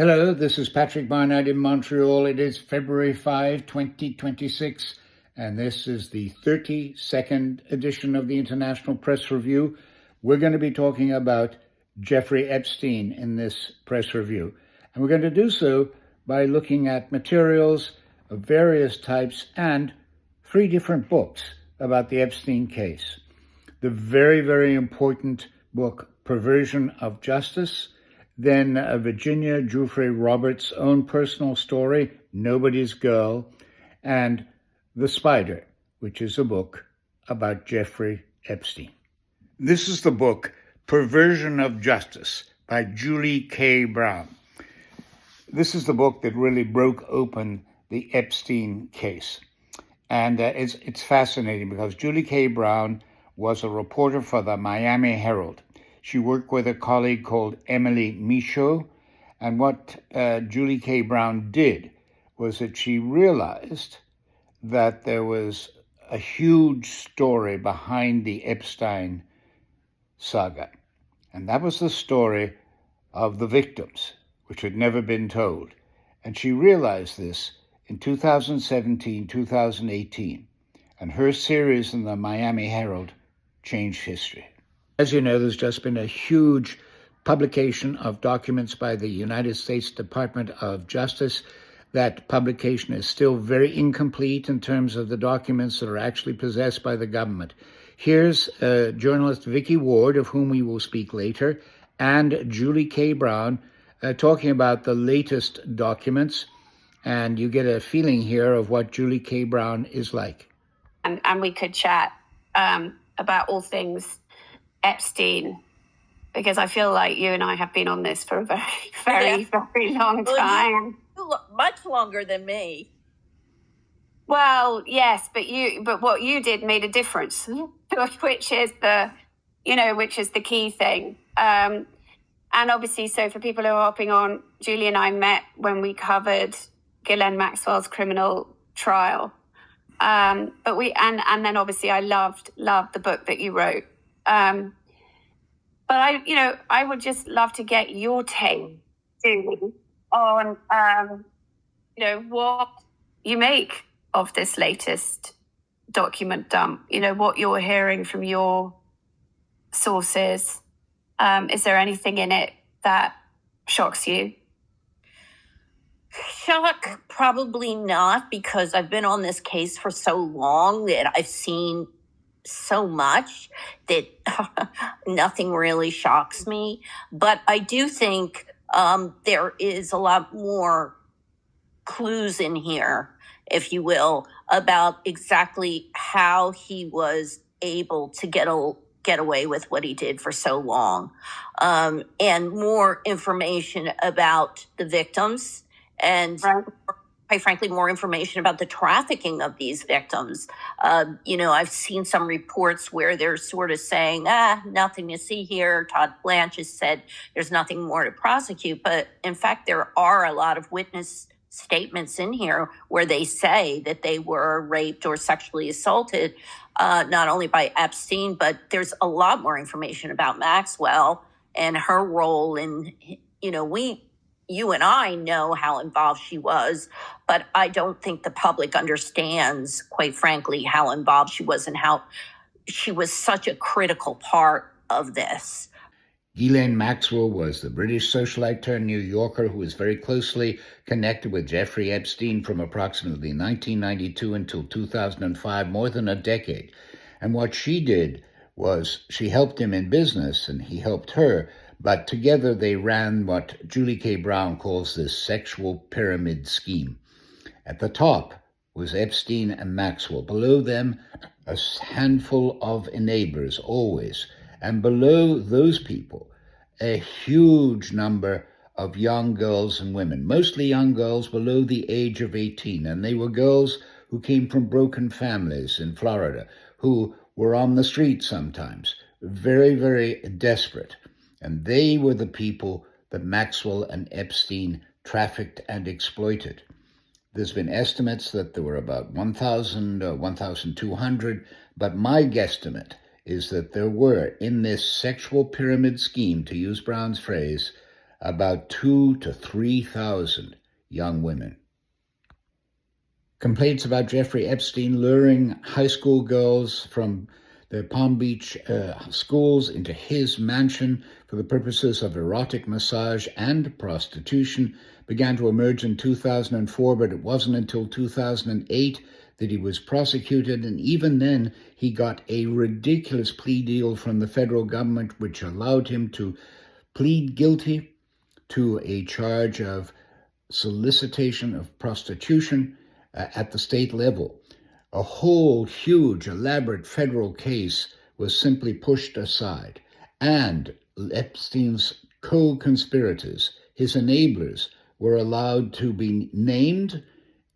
Hello, this is Patrick Barnard in Montreal. It is February 5, 2026, and this is the 32nd edition of the International Press Review. We're going to be talking about Jeffrey Epstein in this press review, and we're going to do so by looking at materials of various types and 3 different books about the Epstein case. The very, very important book, Perversion of Justice, then Virginia Giuffre Roberts' own personal story, Nobody's Girl, and The Spider, which is a book about Jeffrey Epstein. This is the book, Perversion of Justice, by Julie K. Brown. This is the book that really broke open the Epstein case. And it's fascinating because Julie K. Brown was a reporter for the Miami Herald. She worked with a colleague called Emily Michaud, and what Julie K. Brown did was that she realized that there was a huge story behind the Epstein saga, and that was the story of the victims, which had never been told. And she realized this in 2017, 2018, and her series in the Miami Herald changed history. As you know, there's just been a huge publication of documents by the United States Department of Justice. That publication is still very incomplete in terms of the documents that are actually possessed by the government. Here's journalist Vicky Ward, of whom we will speak later, and Julie K. Brown talking about the latest documents. And you get a feeling here of what Julie K. Brown is like. And we could chat about all things Epstein, because I feel like you and I have been on this for a very long time. Much longer than me. Well, yes, but what you did made a difference, which is the key thing. And obviously, so for people who are hopping on, Julie and I met when we covered Ghislaine Maxwell's criminal trial. But then obviously I loved the book that you wrote. But I would just love to get your take, Julie, on, what you make of this latest document dump, what you're hearing from your sources. Is there anything in it that shocks you? Shock, probably not, because I've been on this case for so long that I've seen so much that nothing really shocks me. But I do think there is a lot more clues in here, if you will, about exactly how he was able to get away with what he did for so long, and more information about the victims, and quite frankly, more information about the trafficking of these victims. I've seen some reports where they're sort of saying, nothing to see here. Todd Blanche has said there's nothing more to prosecute. But in fact, there are a lot of witness statements in here where they say that they were raped or sexually assaulted, not only by Epstein, but there's a lot more information about Maxwell and her role in, you and I know how involved she was, but I don't think the public understands, quite frankly, how involved she was and how she was such a critical part of this. Ghislaine Maxwell was the British socialite turned New Yorker who was very closely connected with Jeffrey Epstein from approximately 1992 until 2005, more than a decade. And what she did was she helped him in business and he helped her. But together they ran what Julie K. Brown calls this sexual pyramid scheme. At the top was Epstein and Maxwell. Below them, a handful of enablers always. And below those people, a huge number of young girls and women, mostly young girls below the age of 18. And they were girls who came from broken families in Florida, who were on the street sometimes, very, very desperate. And they were the people that Maxwell and Epstein trafficked and exploited. There's been estimates that there were about 1,000 or 1,200, but my guesstimate is that there were, in this sexual pyramid scheme, to use Brown's phrase, about 2,000 to 3,000 young women. Complaints about Jeffrey Epstein luring high school girls from the Palm Beach schools into his mansion for the purposes of erotic massage and prostitution began to emerge in 2004, but it wasn't until 2008 that he was prosecuted, and even then he got a ridiculous plea deal from the federal government which allowed him to plead guilty to a charge of solicitation of prostitution at the state level. A whole huge, elaborate federal case was simply pushed aside, and Epstein's co-conspirators, his enablers, were allowed to be named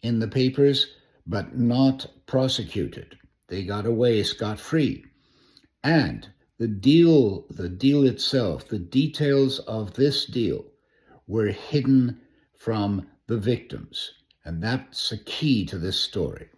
in the papers but not prosecuted. They got away scot-free. And the deal itself, the details of this deal were hidden from the victims. And that's a key to this story.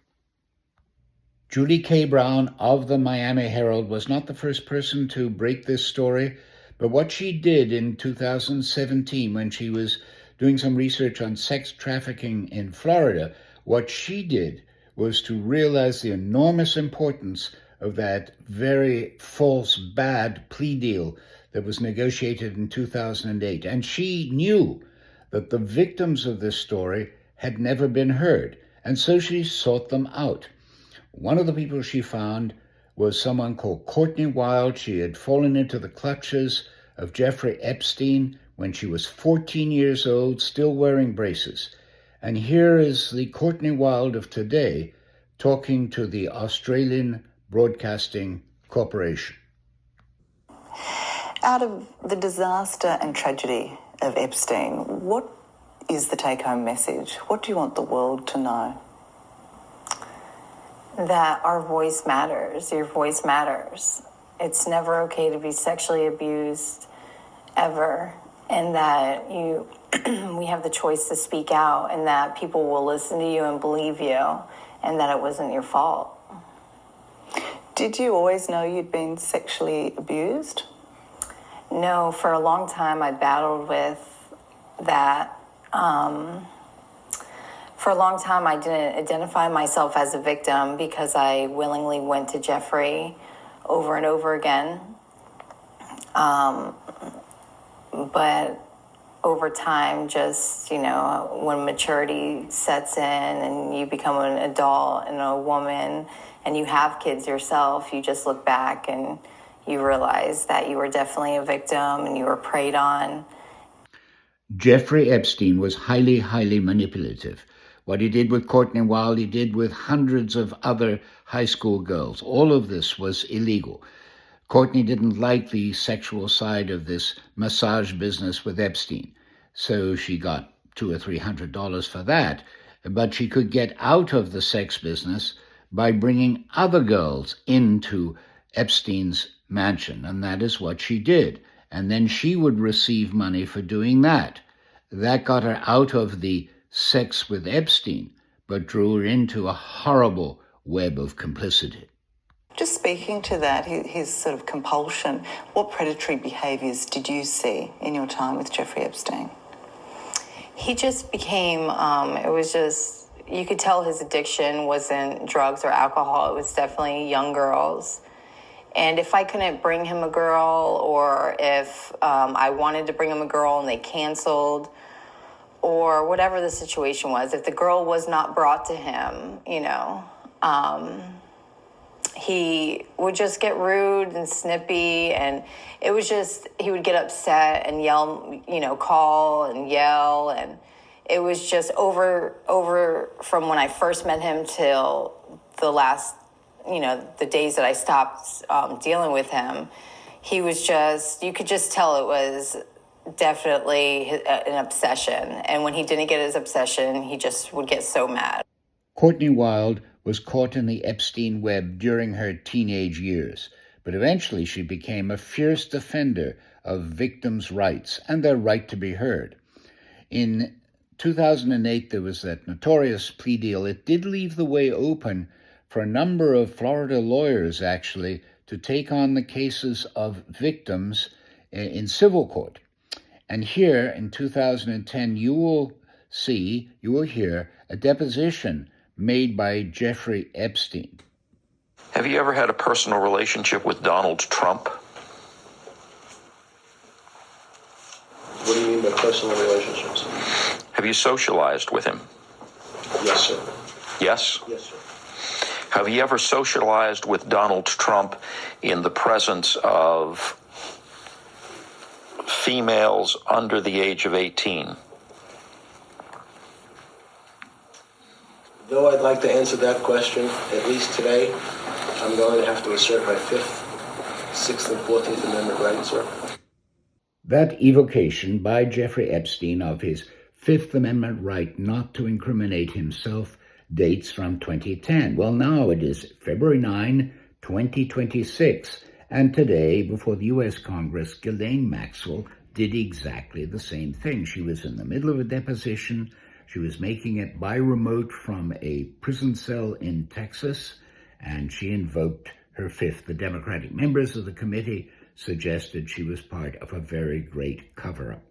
Julie K. Brown of the Miami Herald was not the first person to break this story, but what she did in 2017 when she was doing some research on sex trafficking in Florida, what she did was to realize the enormous importance of that very false, bad plea deal that was negotiated in 2008. And she knew that the victims of this story had never been heard, and so she sought them out. One of the people she found was someone called Courtney Wild. She had fallen into the clutches of Jeffrey Epstein when she was 14 years old, still wearing braces. And here is the Courtney Wild of today talking to the Australian Broadcasting Corporation. Out of the disaster and tragedy of Epstein, what is the take-home message? What do you want the world to know? That our voice matters. Your voice matters. It's never okay to be sexually abused, ever. And that we have the choice to speak out, and that people will listen to you and believe you, and that it wasn't your fault. Did you always know you'd been sexually abused? No, for a long time I battled with that. For a long time I didn't identify myself as a victim because I willingly went to Jeffrey over and over again. But over time, just, when maturity sets in and you become an adult and a woman and you have kids yourself, you just look back and you realize that you were definitely a victim and you were preyed on. Jeffrey Epstein was highly, highly manipulative. What he did with Courtney Wild, he did with hundreds of other high school girls. All of this was illegal. Courtney didn't like the sexual side of this massage business with Epstein, so she got $200 or $300 for that. But she could get out of the sex business by bringing other girls into Epstein's mansion, and that is what she did. And then she would receive money for doing that. That got her out of the sex with Epstein, but drew her into a horrible web of complicity. Just speaking to that, his sort of compulsion, what predatory behaviours did you see in your time with Jeffrey Epstein? He just became, you could tell his addiction wasn't drugs or alcohol. It was definitely young girls. And if I couldn't bring him a girl, or if I wanted to bring him a girl and they canceled, or whatever the situation was, if the girl was not brought to him, he would just get rude and snippy, and it was just, he would get upset and yell, call and yell, and it was just over from when I first met him till the last, the days that I stopped dealing with him. He was just, you could just tell it was definitely an obsession, and when he didn't get his obsession, he just would get so mad. Courtney Wild was caught in the Epstein web during her teenage years, but eventually she became a fierce defender of victims' rights and their right to be heard. In 2008, there was that notorious plea deal. It did leave the way open for a number of Florida lawyers, actually, to take on the cases of victims in civil court. And here in 2010, you will hear a deposition made by Jeffrey Epstein. Have you ever had a personal relationship with Donald Trump? What do you mean by personal relationships? Have you socialized with him? Yes, sir. Yes? Yes, sir. Have you ever socialized with Donald Trump in the presence of females under the age of 18? Though I'd like to answer that question, at least today, I'm going to have to assert my 5th, 6th, and 14th Amendment rights, sir. That evocation by Jeffrey Epstein of his Fifth Amendment right not to incriminate himself dates from 2010. Well, now it is February 9, 2026, and today, before the U.S. Congress, Ghislaine Maxwell did exactly the same thing. She was in the middle of a deposition. She was making it by remote from a prison cell in Texas, and she invoked her fifth. The Democratic members of the committee suggested she was part of a very great cover-up.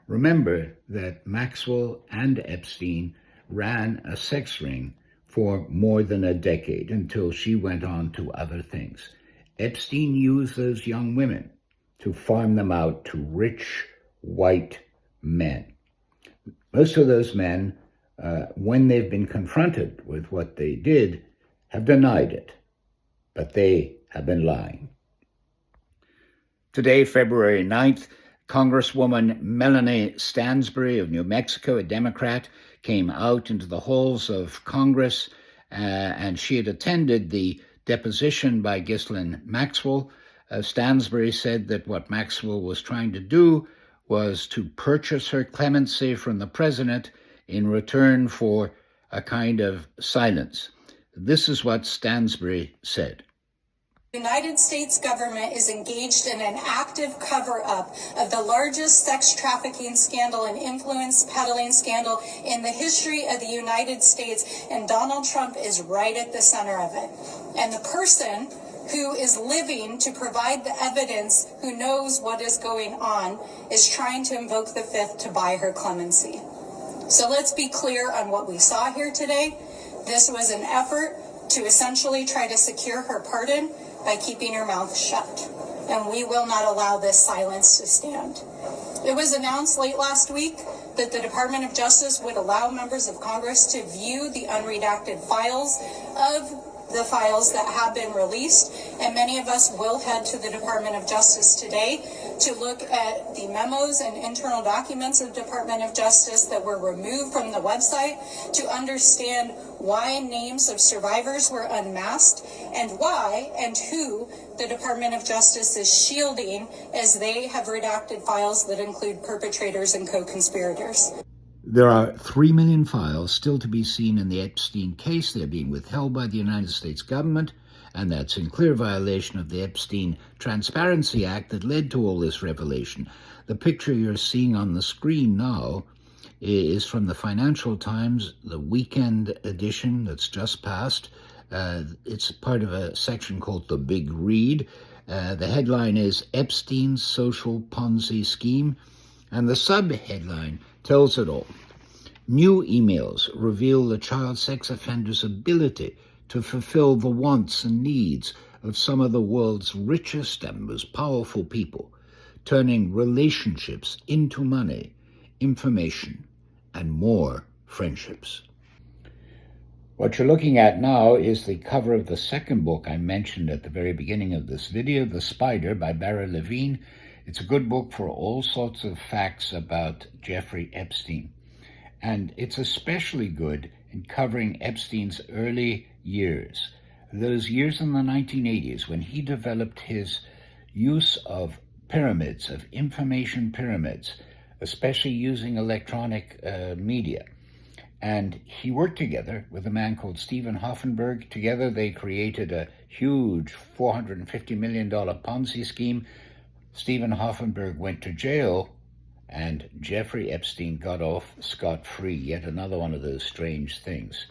Remember that Maxwell and Epstein ran a sex ring for more than a decade until she went on to other things. Epstein used those young women to farm them out to rich, white men. Most of those men, when they've been confronted with what they did, have denied it, but they have been lying. Today, February 9th, Congresswoman Melanie Stansbury of New Mexico, a Democrat, came out into the halls of Congress, and she had attended the deposition by Ghislaine Maxwell. Stansbury said that what Maxwell was trying to do was to purchase her clemency from the president in return for a kind of silence. This is what Stansbury said. The United States government is engaged in an active cover-up of the largest sex trafficking scandal and influence peddling scandal in the history of the United States, and Donald Trump is right at the center of it. And the person who is living to provide the evidence, who knows what is going on, is trying to invoke the fifth to buy her clemency. So let's be clear on what we saw here today. This was an effort to essentially try to secure her pardon by keeping her mouth shut. And we will not allow this silence to stand. It was announced late last week that the Department of Justice would allow members of Congress to view the unredacted files of the files that have been released, and many of us will head to the Department of Justice today to look at the memos and internal documents of the Department of Justice that were removed from the website to understand why names of survivors were unmasked and why and who the Department of Justice is shielding as they have redacted files that include perpetrators and co-conspirators. There are 3 million files still to be seen in the Epstein case. They're being withheld by the United States government, and that's in clear violation of the Epstein Transparency Act that led to all this revelation. The picture you're seeing on the screen now is from the Financial Times, the weekend edition that's just passed. It's part of a section called The Big Read. The headline is Epstein's Social Ponzi Scheme, and the sub-headline tells it all. New emails reveal the child sex offender's ability to fulfill the wants and needs of some of the world's richest and most powerful people, turning relationships into money, information, and more friendships. What you're looking at now is the cover of the second book I mentioned at the very beginning of this video, The Spider by Barry Levine. It's a good book for all sorts of facts about Jeffrey Epstein. And it's especially good in covering Epstein's early years, those years in the 1980s when he developed his use of pyramids, of information pyramids, especially using electronic media. And he worked together with a man called Stephen Hoffenberg. Together they created a huge $450 million Ponzi scheme. Stephen Hoffenberg went to jail, and Jeffrey Epstein got off scot-free, yet another one of those strange things.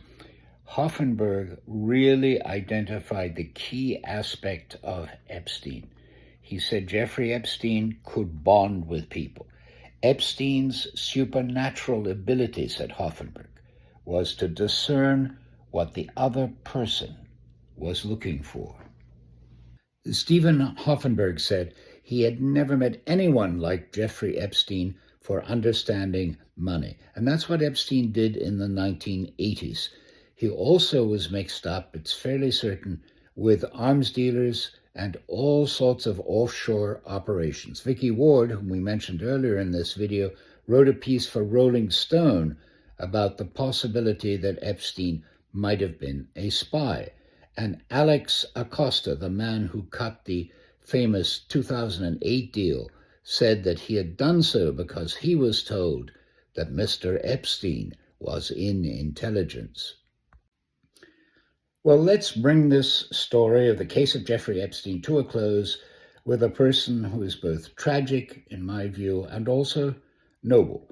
Hoffenberg really identified the key aspect of Epstein. He said Jeffrey Epstein could bond with people. Epstein's supernatural ability, said Hoffenberg, was to discern what the other person was looking for. Stephen Hoffenberg said he had never met anyone like Jeffrey Epstein for understanding money. And that's what Epstein did in the 1980s. He also was mixed up, it's fairly certain, with arms dealers and all sorts of offshore operations. Vicky Ward, whom we mentioned earlier in this video, wrote a piece for Rolling Stone about the possibility that Epstein might have been a spy. And Alex Acosta, the man who cut the famous 2008 deal, said that he had done so because he was told that Mr. Epstein was in intelligence. Well, let's bring this story of the case of Jeffrey Epstein to a close with a person who is both tragic, in my view, and also noble.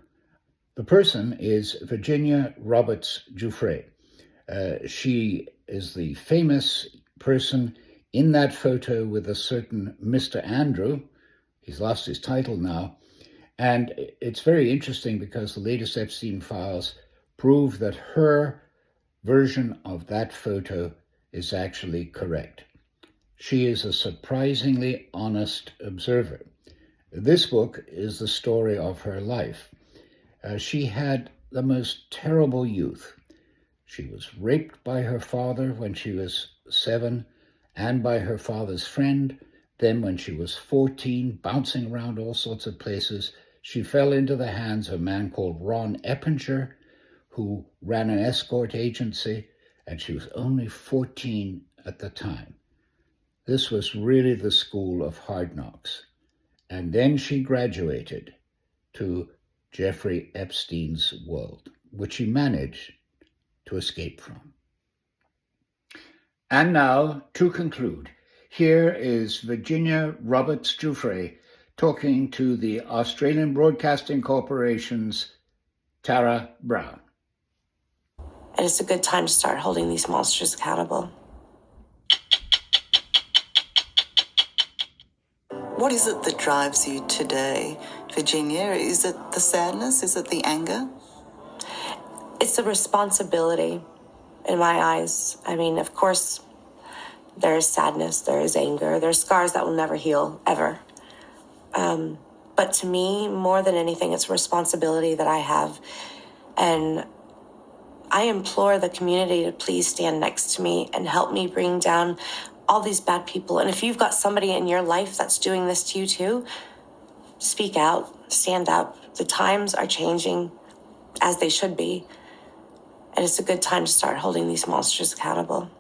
The person is Virginia Roberts Giuffre. She is the famous person in that photo with a certain Mr. Andrew. He's lost his title now. And it's very interesting because the latest Epstein files prove that her version of that photo is actually correct. She is a surprisingly honest observer. This book is the story of her life. She had the most terrible youth. She was raped by her father when she was 7 and by her father's friend. Then when she was 14, bouncing around all sorts of places, she fell into the hands of a man called Ron Eppinger, who ran an escort agency, and she was only 14 at the time. This was really the school of hard knocks. And then she graduated to Jeffrey Epstein's world, which she managed to escape from. And now, to conclude, here is Virginia Roberts Giuffre talking to the Australian Broadcasting Corporation's Tara Brown. And it's a good time to start holding these monsters accountable. What is it that drives you today, Virginia? Is it the sadness? Is it the anger? It's the responsibility in my eyes. I mean, of course, there is sadness, there is anger, there's scars that will never heal, ever. But to me, more than anything, it's a responsibility that I have. And I implore the community to please stand next to me and help me bring down all these bad people. And if you've got somebody in your life that's doing this to you too, speak out, stand up. The times are changing as they should be. And it's a good time to start holding these monsters accountable.